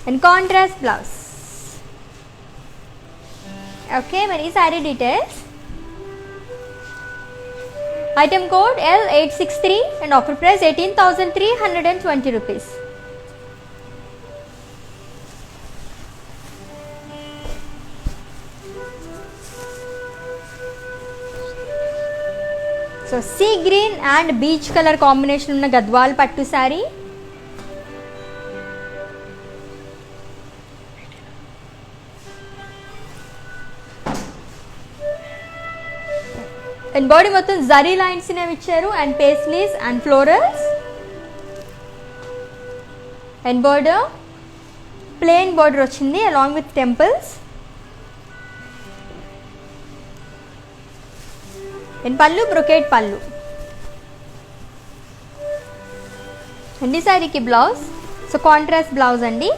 and contrast blouse. Okay, మరి ఈ sari details. Item code L863 and offer price 18,320 rupees. So sea green and peach colour combination ఉన్న గద్వాల్ పట్టు sari and body మొత్తం zari lines అనేవి ఇచ్చారు and paisleys and florals and border plain border వచ్చింది along with temples and పల్లు brocade పల్లు and ఈ శారీకి బ్లౌజ్. సో కాంట్రాస్ట్ బ్లౌజ్ అండి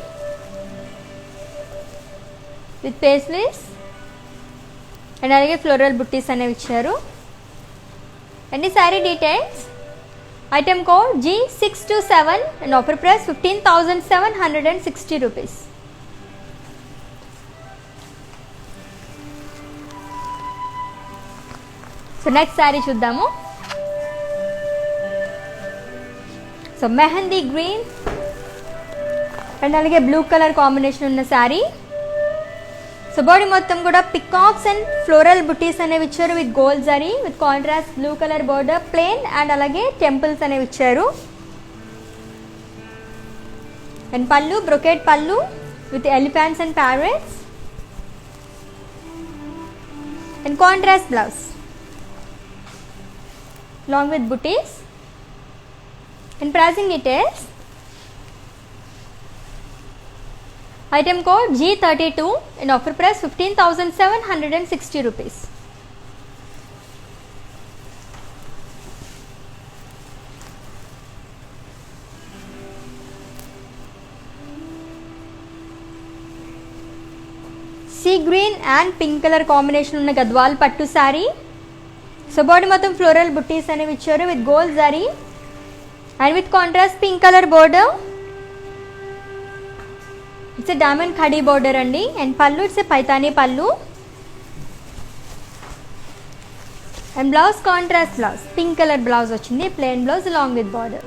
విత్ పేస్లీస్ అండ్ అలాగే ఫ్లోరల్ బుట్టీస్ అనేవి ఇచ్చారు. అండ్ ఈ sari details. Item code G627 and offer price 15,760 rupees. So next sari చూద్దాము. సో మెహందీ గ్రీన్ అండ్ అలాగే బ్లూ కలర్ కాంబినేషన్ ఉన్న శారీ. సో బాడీ మొత్తం కూడా పికాక్స్ అండ్ ఫ్లోరల్ బుటీస్ అనేవి ఇచ్చారు with gold zari with contrast blue colour border plain and అలాగే temples అనేవి ఇచ్చారు. అండ్ పల్లు బ్రొకెట్ పల్లు with elephants and parrots and contrast blouse along with booties and pricing details. Item code G32 and offer price 15,760 rupees. Sea green and pink color combination ఉన్న గద్వాల్ పట్టు sari. So body మొత్తం floral బుట్టీస్ అనేవి ఇచ్చారు with gold zari and with contrast pink colour border. It's a diamond ఖడీ border అండి and pallu it's a Paithani pallu and blouse contrast blouse pink colour blouse వచ్చింది plain blouse along with border.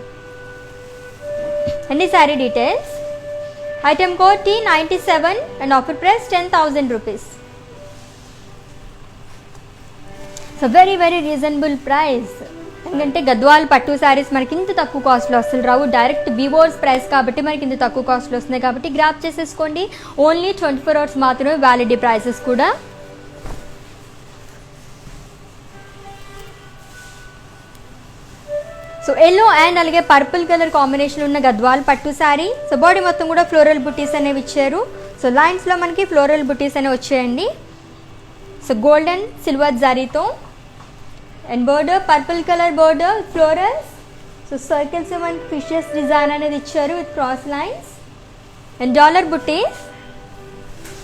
And ఈ sari details. Item code T97 and offer price 10,000 rupees. So very reasonable price. ఎందుకంటే గద్వాల్ పట్టు శారీస్ మనకి ఇంత తక్కువ కాస్ట్లో అసలు రావు. డైరెక్ట్ వివోర్స్ ప్రైస్ కాబట్టి మనకి ఇంత తక్కువ కాస్ట్లో వస్తున్నాయి కాబట్టి గ్రాప్ చేసేసుకోండి. ఓన్లీ 24 hours మాత్రమే వ్యాలిడ్ ప్రైసెస్ కూడా. సో ఎల్లో అండ్ అలాగే పర్పుల్ కలర్ కాంబినేషన్ ఉన్న గద్వాల్ పట్టు శారీ. సో బాడీ మొత్తం కూడా ఫ్లోరల్ బుటీస్ అనేవి ఇచ్చారు. సో లైన్స్లో మనకి ఫ్లోరల్ బుటీస్ అనేవి వచ్చాయండి. సో గోల్డెన్ సిల్వర్ జరీతో and border purple colour border florals. So circles మనకి ఫిషెస్ డిజైన్ అనేది ఇచ్చారు with cross lines and dollar buttis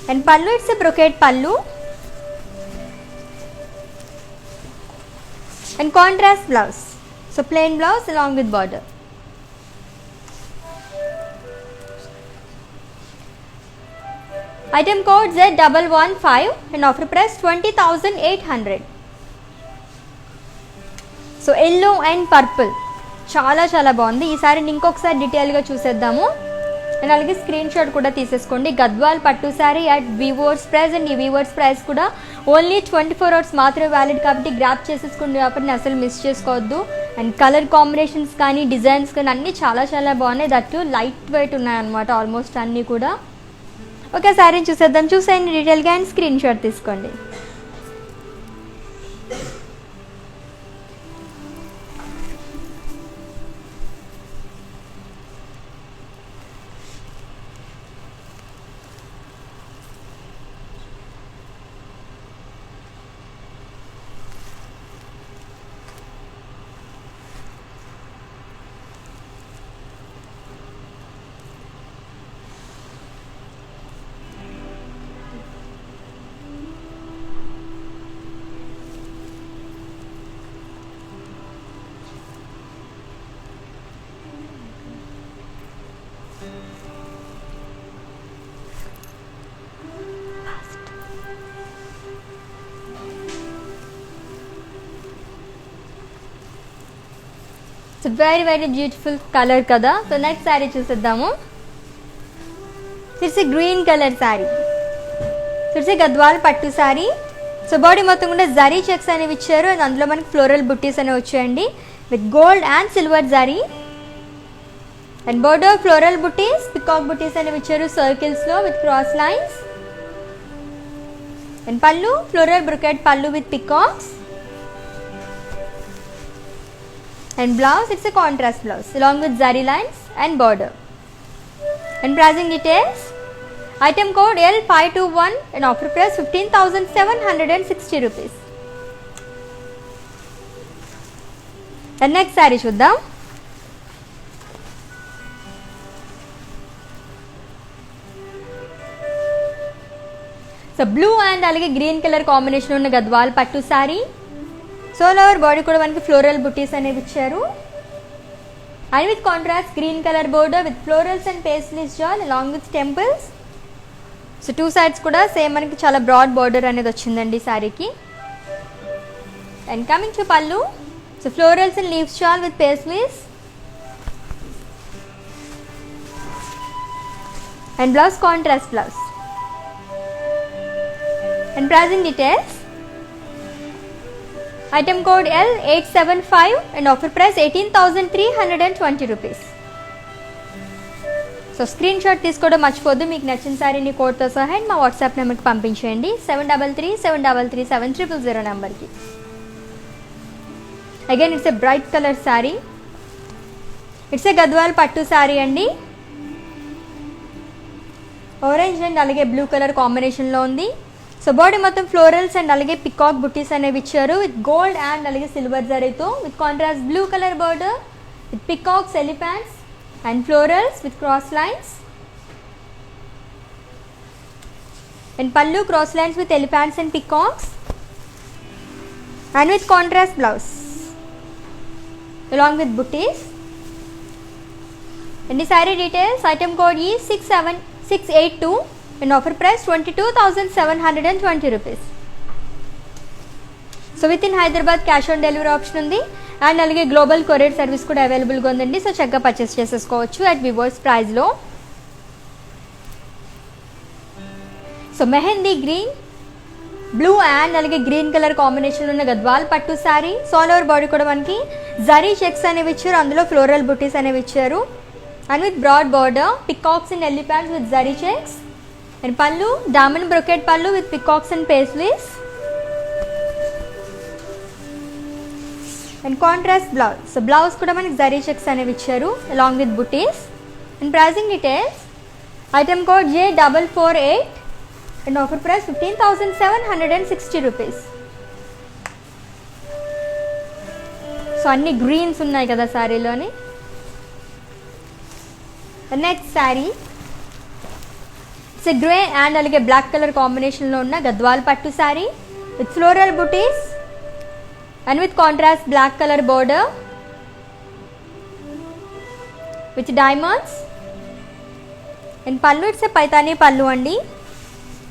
and pallu it's brocade పల్లు and contrast blouse. So plain blouse along with border. Item code Z115 and offer price 20,800. So yellow and purple చాలా చాలా బాగుంది. ఈసారి ఇంకొకసారి డీటెయిల్గా చూసేద్దాము. అండ్ అలాగే స్క్రీన్ షాట్ కూడా తీసేసుకోండి. గద్వాల్ పట్టు sari at weavers price, and ఈ వీవర్స్ ప్రైస్ కూడా ఓన్లీ 24 hours మాత్రమే వ్యాలిడ్ కాబట్టి గ్రాప్ చేసేసుకోండి కాబట్టి అసలు మిస్ చేసుకోవద్దు. అండ్ కలర్ కాంబినేషన్స్ కానీ డిజైన్స్ కానీ అన్నీ చాలా చాలా బాగున్నాయి. దట్టు లైట్ వెయిట్ ఉన్నాయన్నమాట ఆల్మోస్ట్ అన్నీ కూడా. ఓకే శారీని చూసేద్దాం. చూసేయండి డీటెయిల్గా అండ్ స్క్రీన్ షాట్ తీసుకోండి. So very very beautiful colour కదా. సో నెక్స్ట్ శారీ చూసేద్దాము. It's green colour sari. It's Gadwal పట్టు శారీ. సో బాడీ మొత్తం కూడా జరీ చెక్స్ అనేవి ఇచ్చారు. అండ్ అందులో మనకి ఫ్లోరల్ బుట్టీస్ అనేవి వచ్చాయండి with gold and silver zari. And border floral buttis, peacock బుట్టీస్ అనేవి ఇచ్చారు సర్కిల్స్లో with cross lines. And pallu floral brocade pallu with peacocks. And blouse, it's a contrast blouse along with zari lines and border. And pricing details, item code L521 and offer price 15,760 rupees. And next saree chuddam. So blue and alage green color combination ఉన్న గద్వాల్ పట్టు saree. So lower body కూడా మనకి floral బుట్టీస్ అనేవి ఇచ్చారు. And with contrast green colour border with florals and paisleys jaal along with temples. So two sides కూడా same మనకి చాలా broad border అనేది వచ్చిందండి శారీకి. And coming to pallu, so florals and leaves jaal with paisleys. And blouse contrast blouse. And pricing details, item code L875 and offer price 18,320 rupees. So screen shot తీసుకోవడం మర్చిపోద్దు. మీకు నచ్చిన శారీని కోడ్తో సహా మా వాట్సాప్ నెంబర్కి పంపించేయండి 7337337000 నెంబర్కి. Again it's a bright colour sari. It's a Gadwal పట్టు శారీ అండి. ఆరెంజ్ అండ్ అలాగే బ్లూ కలర్ కాంబినేషన్లో ఉంది. సో బాడీ మొత్తం ఫ్లోరల్స్ అండ్ అలాగే పికాక్ బుట్టీస్ అనేవి ఇచ్చారు విత్ గోల్డ్ అండ్ అలాగే సిల్వర్ జరీతో with contrast blue colour border with peacocks, elephants and florals with cross lines. And pallu cross lines with elephants and peacocks and with contrast blouse along with booties. And the saree details, item code is 67682 and offer price 22,720 rupees. So with in Hyderabad cash on delivery option ఉంది and అలాగే global courier service కూడా అవైలబుల్గా ఉందండి. So చక్కగా purchase చేసేసుకోవచ్చు at viewers ప్రైస్లో. So mehndi green, blue and అలాగే green colour combination ఉన్న గద్వాల్ పట్టు sari. So all over body కూడా మనకి జరీ చెక్స్ అనేవి ఇచ్చారు, అందులో ఫ్లోరల్ బుటీస్ అనేవి ఇచ్చారు and with broad border, peacocks and elephants with zari checks. And pallu diamond brocade pallu with peacocks and paisleys. And contrast blouse. So blouse కూడా మనకి జరీ చెక్స్ అనేవి ఇచ్చారు along with booties. And pricing details, item code J448 and offer price 15,760 rupees. So అన్ని greens ఉన్నాయి కదా శారీలోని. Next sari it's grey and అలాగే black colour కాంబినేషన్లో ఉన్న గద్వాల్ పట్టు sari with floral buttis and with contrast black color border with diamonds. And pallu, it's a paithani pallu andi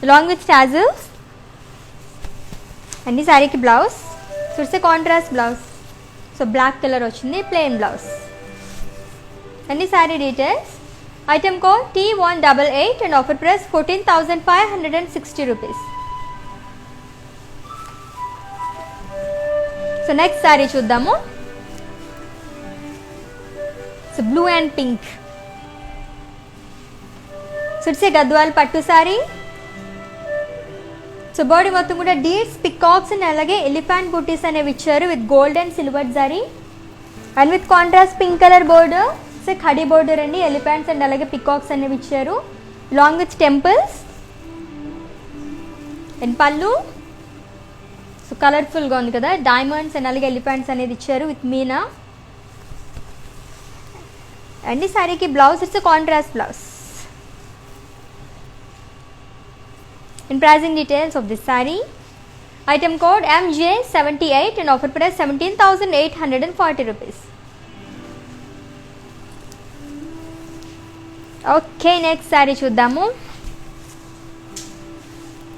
along with tassels. And this saree ki blouse, so it's a contrast blouse, so black color ochindi, plain blouse. And this saree details, item code T188 and offer price 14,560 rupees. So next saree చూద్దాము. So blue and pink. So it's a Gadwal పట్టు sorry. So body మొత్తం కూడా deers, peacocks and అలాగే elephant బూటీస్ అనేవి ఇచ్చారు with gold and silver zari and with contrast pink colour border. So khadi border అండి, elephants and అలాగే peacocks అనేవి ఇచ్చారు long with temples. And pallu so కలర్ఫుల్గా ఉంది కదా, డైమండ్స్ అండ్ అలాగే ఎలిఫెంట్స్ అనేది ఇచ్చారు విత్ మీనా. అండ్ ఈ సారీకి blouse it's contrast blouse. In pricing details of this saree, item code MJ78 and offer price 17,840 rupees. Okay, next saree చూద్దాము.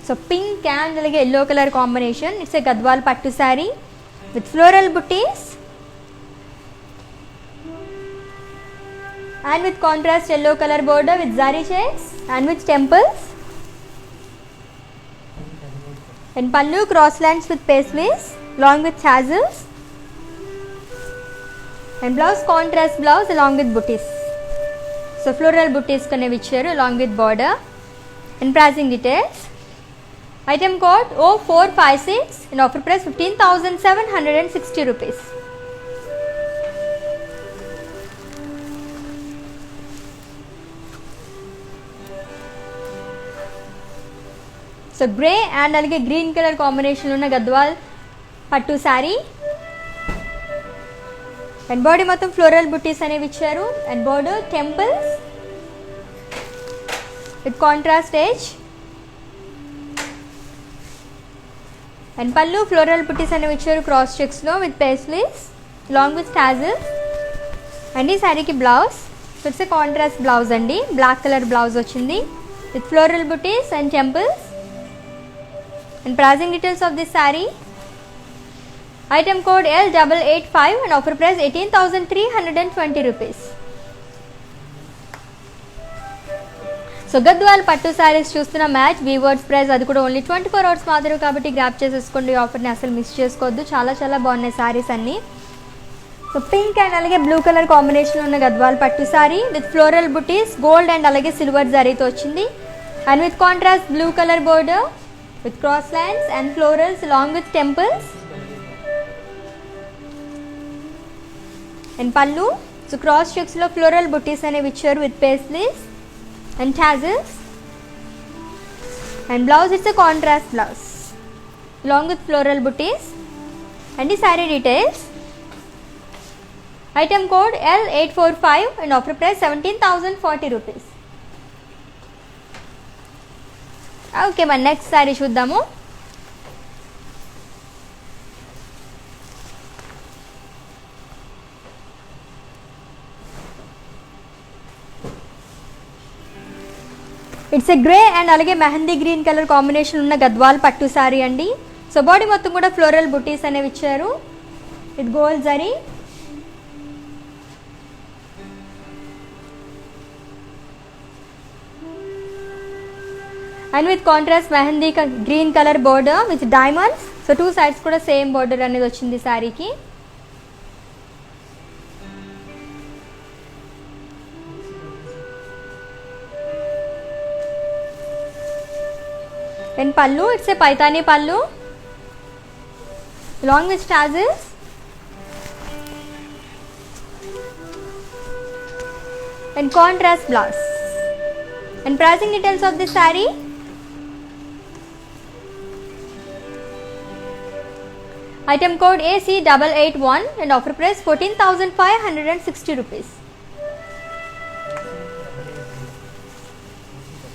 So pink and అలాగే yellow color combination. It's a Gadwal పట్టు saree with floral booties and with contrast yellow color border with zari checks and with temples. And pallu cross lines with paisleys along with tassels. And blouse contrast blouse along with booties. So floral booties kanevi icharu along with border. And pricing details, item code O456 and offer price 15,760 rupees. So grey and అలాగే green colour కాంబినేషన్లో ఉన్న గద్వాల్ పట్టు sari. And body మొత్తం floral బుట్టీస్ అనేవి ఇచ్చారు and border temples with contrast edge. And pallu floral బుట్టీస్ అనేవి ఇచ్చారు cross చెక్స్లో with paisleys long with tassels. And ఈ శారీకి blouse, so it's a contrast blouse అండి, బ్లాక్ కలర్ బ్లౌజ్ వచ్చింది with floral booties and temples. And pricing details of this saree, item code L885 and offer price 18,320 rupees. So Gadwal పట్టు సారీస్ చూస్తున్న match weavers price అది కూడా only 24 hours మాత్రమే కాబట్టి grab చేసేసుకోండి, ఆఫర్ని అసలు మిస్ చేసుకోవద్దు. చాలా చాలా బాగున్నాయి సారీస్ అన్నీ. సో పింక్ అండ్ అలాగే బ్లూ కలర్ కాంబినేషన్లో ఉన్న గద్వాల్ పట్టు sorry with floral buttis, gold and అలాగే సిల్వర్ జరీతో వచ్చింది and with contrast blue colour border with cross lines and florals along with temples. And pallu, so cross checks lo floral booties అనేవి ఇచ్చారు with paisleys and tassels. And blouse, it's a contrast blouse along with floral booties. And the saree details, item code L845 and offer price 17,040 rupees. Okay, మన next sorry చూద్దాము. It's a grey and అలాగే mehndi green colour combination ఉన్న గద్వాల్ పట్టు sorry అండి. So body మొత్తం కూడా floral బుటీస్ అనేవి ఇచ్చారు with gold zari. And with contrast mehndi green colour border with diamonds. So two sides కూడా సేమ్ బోర్డర్ అనేది వచ్చింది శారీకి. అండ్ పళ్ళు, ఇట్స్ ఏ పైతానీ పళ్ళు along with tassels. And contrast blouse. And pricing details of this saree, item code AC881 and offer price 14,560 rupees.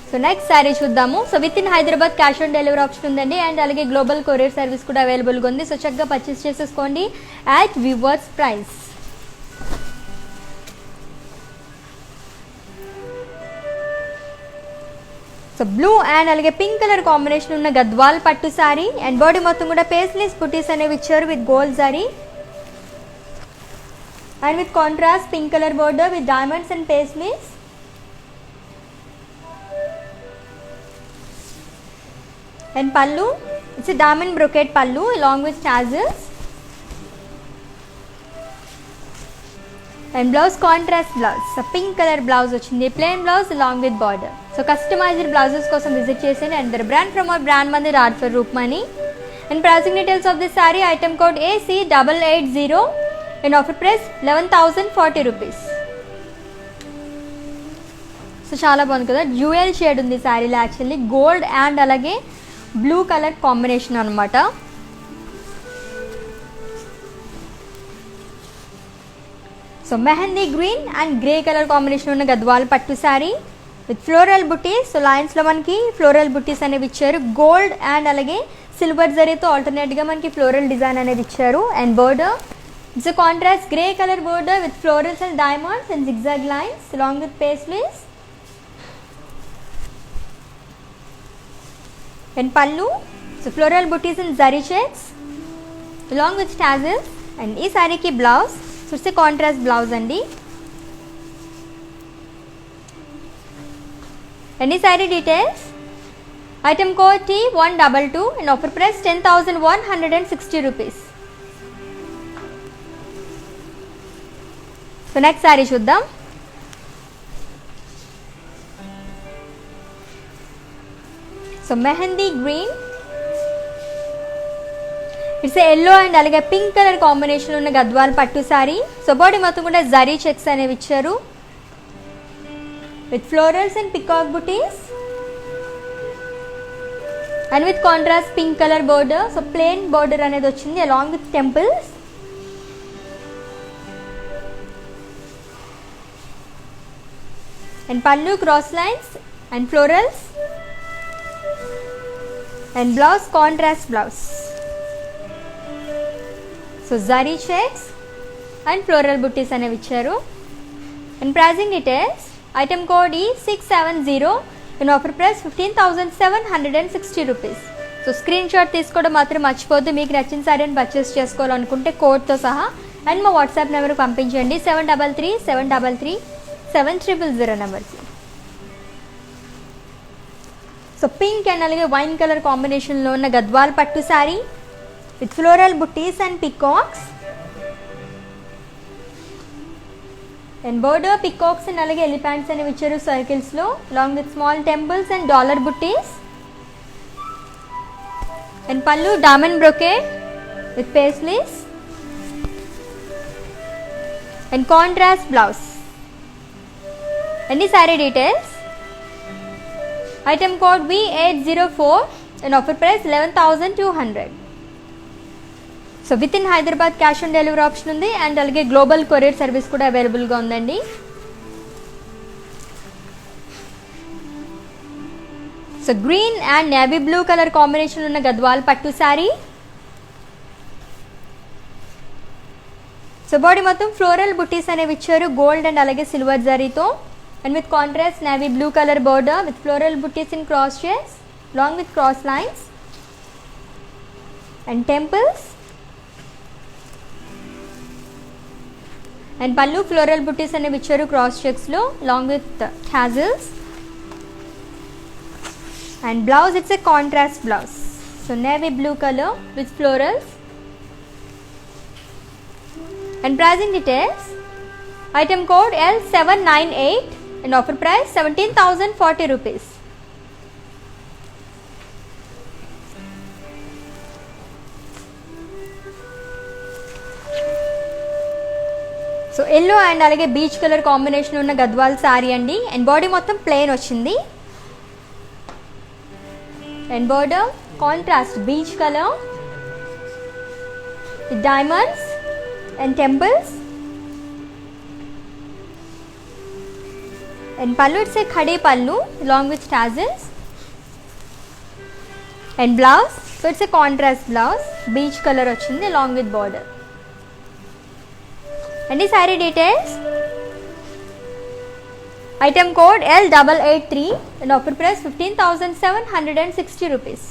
So next sari చూద్దాము. So with in Hyderabad cash on delivery option ఉందండి and అలాగే global courier service కూడా అవైలబుల్గా ఉంది. So చక్కగా purchase చేసేసుకోండి at weavers price. So blue and అలాగే pink colour combination ఉన్న గద్వాల్ పట్టు శారీ అండ్ బాడీ మొత్తం కూడా పేస్లెస్ బుటీస్ అనేవి ఇచ్చారు with gold zari and with contrast pink colour border with diamonds and paisleys. And pallu, it's a diamond brocade pallu along with tassels. And blouse contrast blouse. So pink color blouse ochindi, plain blouse along with border. So customized blouses kosam visit chesandi and their brand from our brand mandi Rad for Rupmani. And pricing details of this saree, item code AC880 and offer price 11,040 rupees. So చాలా బాగుంది కదా, dual shade ఉంది శారీలో. Actually gold and అలాగే blue colour combination అనమాట. So mehndi green and grey colour combination ఉన్న గద్వాల్ పట్టు sari with floral buttis. So లైన్స్లో మనకి ఫ్లోరల్ బుటీస్ అనేవి ఇచ్చారు. గోల్డ్ అండ్ అలాగే సిల్వర్ జరీతో ఆల్టర్నేట్గా మనకి ఫ్లోరల్ డిజైన్ అనేది ఇచ్చారు. And border it's contrast grey colour border with florals and diamonds and zigzag lines along with paisleys. And pallu, so floral booties and zari checks along with tassels. And ee saree ki blouse, so it's a contrast blouse andi. And ee saree details, item code T122 and offer price 10,160 rupees. So next saree chuddam. So mehndi green, it's yellow and అలాగే pink colour combination ఉన్న గద్వాల్ పట్టు sari. So body మొత్తం కూడా zari checks అనేవి ఇచ్చారు with florals and peacock buttis and with contrast pink colour border. So plain border అనేది వచ్చింది along with temples. And పల్లు cross lines and florals and blouse contrast blouse. So zari checks and floral booties అనేవి ఇచ్చారు. And pricing details, item code E670 and offer price 15,760 rupees. So screen shot తీసుకోవడం మాత్రం మర్చిపోద్దు. మీకు నచ్చిన సారీని purchase చేసుకోవాలనుకుంటే కోడ్తో సహా అండ్ మా వాట్సాప్ నెంబర్కి పంపించండి 7337337000 నెంబర్కి. సో పింక్ అండ్ అలాగే వైన్ కలర్ కాంబినేషన్లో ఉన్న గద్వాల్ పట్టు sari with floral booties and peacocks and border peacocks and అలాగే ఎలిఫెంట్స్ అనేవి ఇచ్చారు సర్కిల్స్లో along with small temples and dollar buttis. And pallu diamond brocade with paisleys and contrast blouse. And ఈ sari details, item code V804 and offer price 11,200. So with in Hyderabad cash on delivery option ఉంది and అలాగే global courier service కూడా అవైలబుల్గా ఉందండి. So green and navy blue colour combination ఉన్న గద్వాల్ పట్టు sari. So body మొత్తం floral బుటీస్ అనేవి ఇచ్చారు గోల్డ్ అండ్ అలాగే సిల్వర్ జరీతో and with contrast navy blue color border with floral booties in cross shapes along with cross lines and temples. And pallu floral booties ane vicharu cross checks lo along with tassels. And blouse, it's a contrast blouse, so navy blue color with florals. And pricing details, item code L798 and offer price 17,040 rupees. So yellow and అలాగే beach colour combination ఉన్న గద్వాల్ శారీ అండి. And body మొత్తం plain వచ్చింది and border contrast beach colour with diamonds and temples and పళ్ళు it's a ఖడీ పళ్ళు long with tassels. And blouse so it's a contrast blouse, beach colour వచ్చింది long with border. And ఈ sari details, item code L883 and offer price 15,760 rupees.